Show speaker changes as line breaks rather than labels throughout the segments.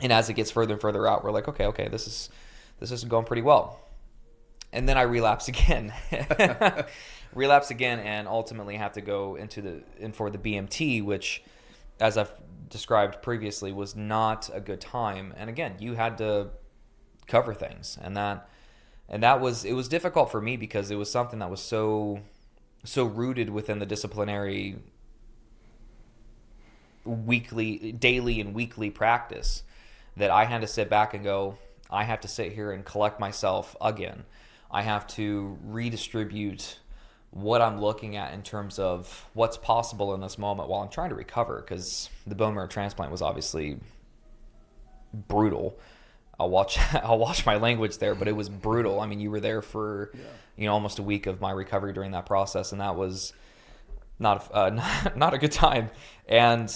And as it gets further and further out, we're like, okay, this is going pretty well. And then I relapse again. Relapse again, and ultimately have to go in for the BMT, which, as I've described previously, was not a good time. And again, you had to cover things, and that was, it was difficult for me because it was something that was so rooted within the disciplinary daily and weekly practice, that I had to sit back and go, I have to sit here and collect myself again. I have to redistribute what I'm looking at in terms of what's possible in this moment while I'm trying to recover, because the bone marrow transplant was obviously brutal. I'll watch my language there, but it was brutal. I mean, you were there for almost a week of my recovery during that process, and that was not a good time. And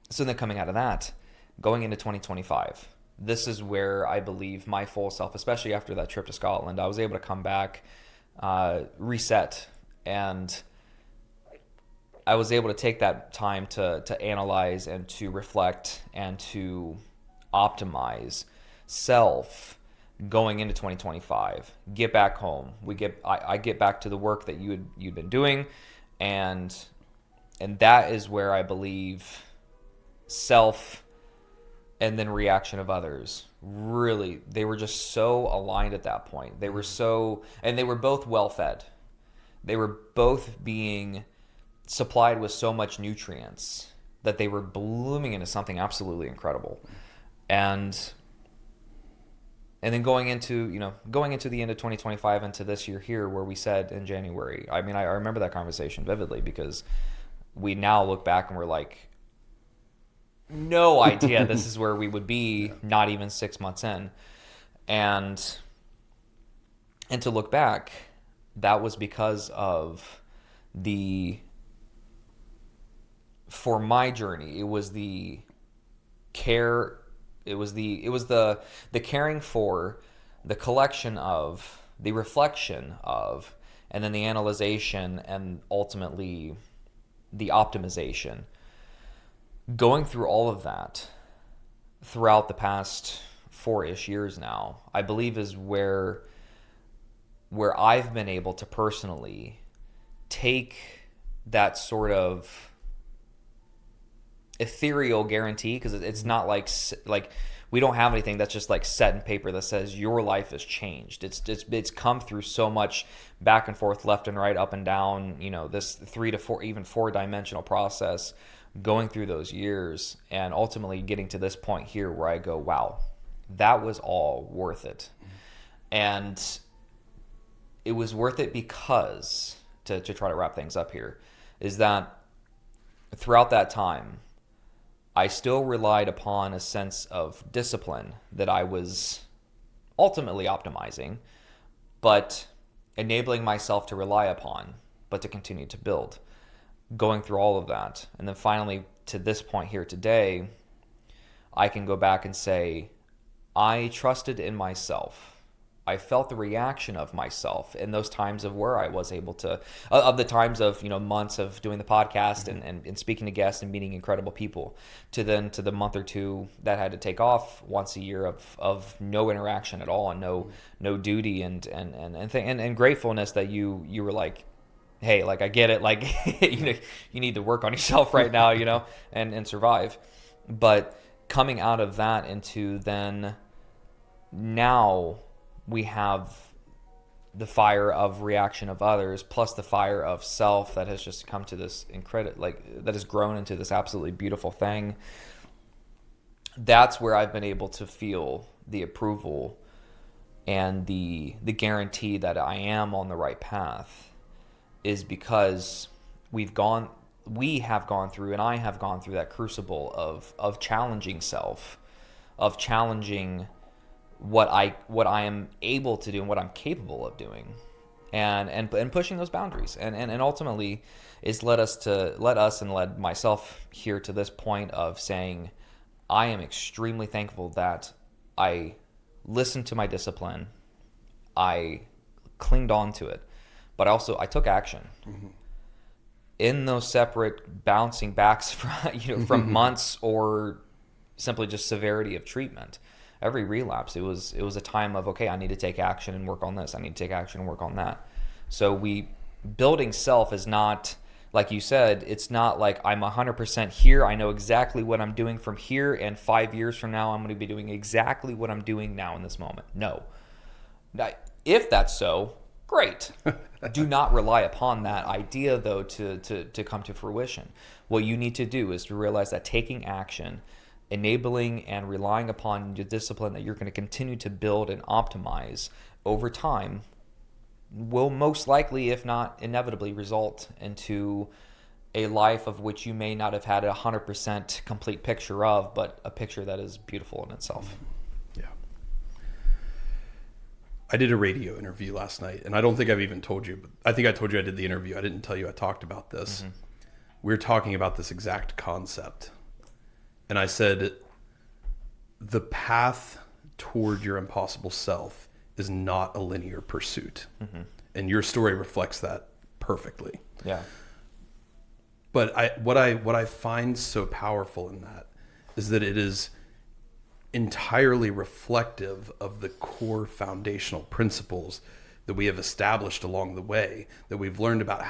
so then coming out of that, going into 2025, this is where I believe my full self, especially after that trip to Scotland, I was able to come back, reset, and I was able to take that time to analyze and to reflect and to optimize self going into 2025. Get back home. I get back to the work that you'd been doing, and that is where I believe self and then reaction of others, really, they were just so aligned at that point. They were and they were both well fed. They were both being supplied with so much nutrients that they were blooming into something absolutely incredible. And then going into the end of 2025 into this year here, where we said in January, I mean, I remember that conversation vividly, because we now look back and we're like, no idea this is where we would be not even 6 months in. And to look back, that was because of for my journey, it was the care, it was the caring for, the collection of, the reflection of, and then the analyzation, and ultimately the optimization. Going through all of that throughout the past 4-ish years now, I believe is where I've been able to personally take that sort of ethereal guarantee, because it's not like we don't have anything that's just like set in paper that says your life has changed. It's come through so much back and forth, left and right, up and down, this 3 to 4, even 4-dimensional process, going through those years, and ultimately getting to this point here where I go, wow, that was all worth it. And it was worth it because, to try to wrap things up here, is that throughout that time, I still relied upon a sense of discipline that I was ultimately optimizing, but enabling myself to rely upon, but to continue to build. Going through all of that, and then finally to this point here today, I can go back and say, I trusted in myself. I felt the reaction of myself in those times of where I was able to, of the times of, months of doing the podcast and speaking to guests and meeting incredible people, to the month or two that had to take off once a year of no interaction at all, and no duty, and gratefulness that you were like, hey, like, I get it, like, you need to work on yourself right now, and survive. But coming out of that into then, now we have the fire of reaction of others, plus the fire of self that has just come to this that has grown into this absolutely beautiful thing. That's where I've been able to feel the approval and the guarantee that I am on the right path, is because we have gone through, and I have gone through that crucible of challenging self, of challenging what I am able to do and what I'm capable of doing, and pushing those boundaries, and ultimately is led myself here to this point of saying, I am extremely thankful that I listened to my discipline, I clinged on to it, but also I took action. Mm-hmm. In those separate bouncing backs from months or simply just severity of treatment. Every relapse, it was a time of, okay, I need to take action and work on this. I need to take action and work on that. So building self is not, like you said, it's not like I'm 100% here. I know exactly what I'm doing from here, and 5 years from now, I'm going to be doing exactly what I'm doing now in this moment. No. If that's so, great. Do not rely upon that idea, though, to come to fruition. What you need to do is to realize that taking action, enabling and relying upon the discipline that you're going to continue to build and optimize over time will most likely, if not inevitably, result into a life of which you may not have had a 100% complete picture of, but a picture that is beautiful in itself.
Yeah. I did a radio interview last night, and I don't think I've even told you, but I think I told you I did the interview. I didn't tell you I talked about this. Mm-hmm. We were talking about this exact concept. And I said, the path toward your impossible self is not a linear pursuit. Mm-hmm. And your story reflects that perfectly.
Yeah.
But what I find so powerful in that is that it is entirely reflective of the core foundational principles that we have established along the way, that we've learned about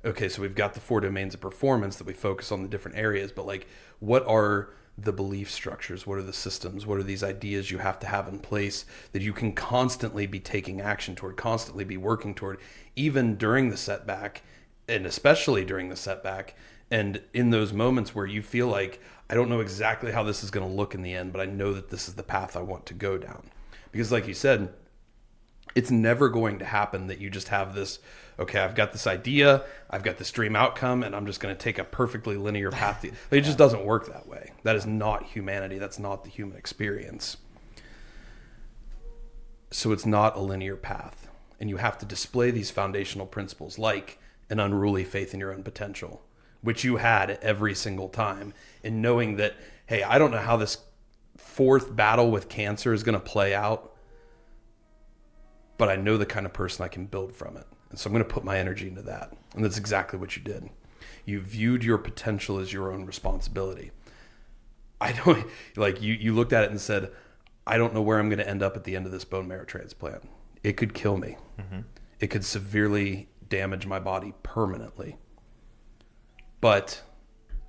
so we've got the 4 domains of performance that we focus on the different areas, but like, what are the belief structures? What are the systems? What are these ideas you have to have in place that you can constantly be taking action toward, constantly be working toward, even during the setback, and especially during the setback, and in those moments where you feel like, I don't know exactly how this is going to look in the end, but I know that this is the path I want to go down. Because like you said, it's never going to happen that you just have this, okay, I've got this idea, I've got this dream outcome, and I'm just going to take a perfectly linear path. It just doesn't work that way. That is not humanity. That's not the human experience. So it's not a linear path. And you have to display these foundational principles, like an unruly faith in your own potential, which you had every single time, in knowing that, hey, I don't know how this 4th battle with cancer is going to play out, but I know the kind of person I can build from it. And so I'm going to put my energy into that. And that's exactly what you did. You viewed your potential as your own responsibility. I don't, like, you looked at it and said, I don't know where I'm going to end up at the end of this bone marrow transplant. It could kill me. Mm-hmm. It could severely damage my body permanently. But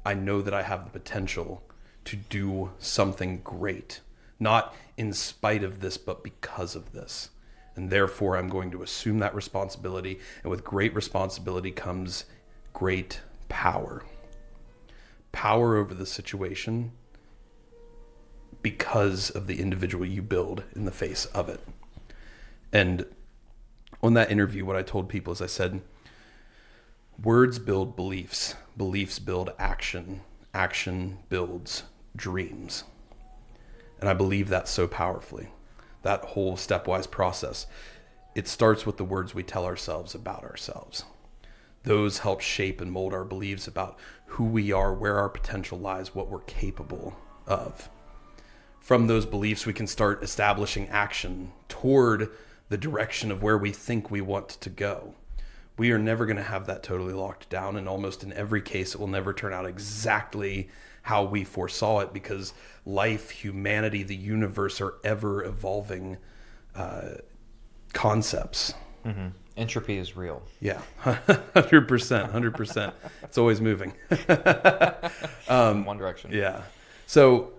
I know that I have the potential to do something great, not in spite of this, but because of this. And therefore, I'm going to assume that responsibility. And with great responsibility comes great power. Power over the situation because of the individual you build in the face of it. And on that interview, what I told people is I said, words build beliefs. Beliefs build action. Action builds dreams. And I believe that so powerfully. That whole stepwise process. It starts with the words we tell ourselves about ourselves. Those help shape and mold our beliefs about who we are, where our potential lies, what we're capable of. From those beliefs, we can start establishing action toward the direction of where we think we want to go. We are never going to have that totally locked down, and almost in every case, it will never turn out exactly how we foresaw it, because life, humanity, the universe are ever evolving concepts.
Mm-hmm. Entropy is real.
Yeah, 100%. It's always moving.
In one direction.
Yeah. So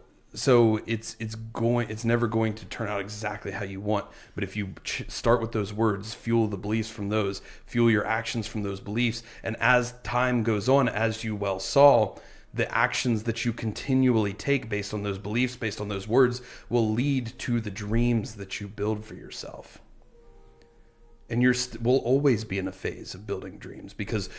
it's never going to turn out exactly how you want. But if you start with those words, fuel the beliefs from those, fuel your actions from those beliefs, and as time goes on, as you well saw, the actions that you continually take based on those beliefs, based on those words, will lead to the dreams that you build for yourself. And we'll always be in a phase of building dreams, because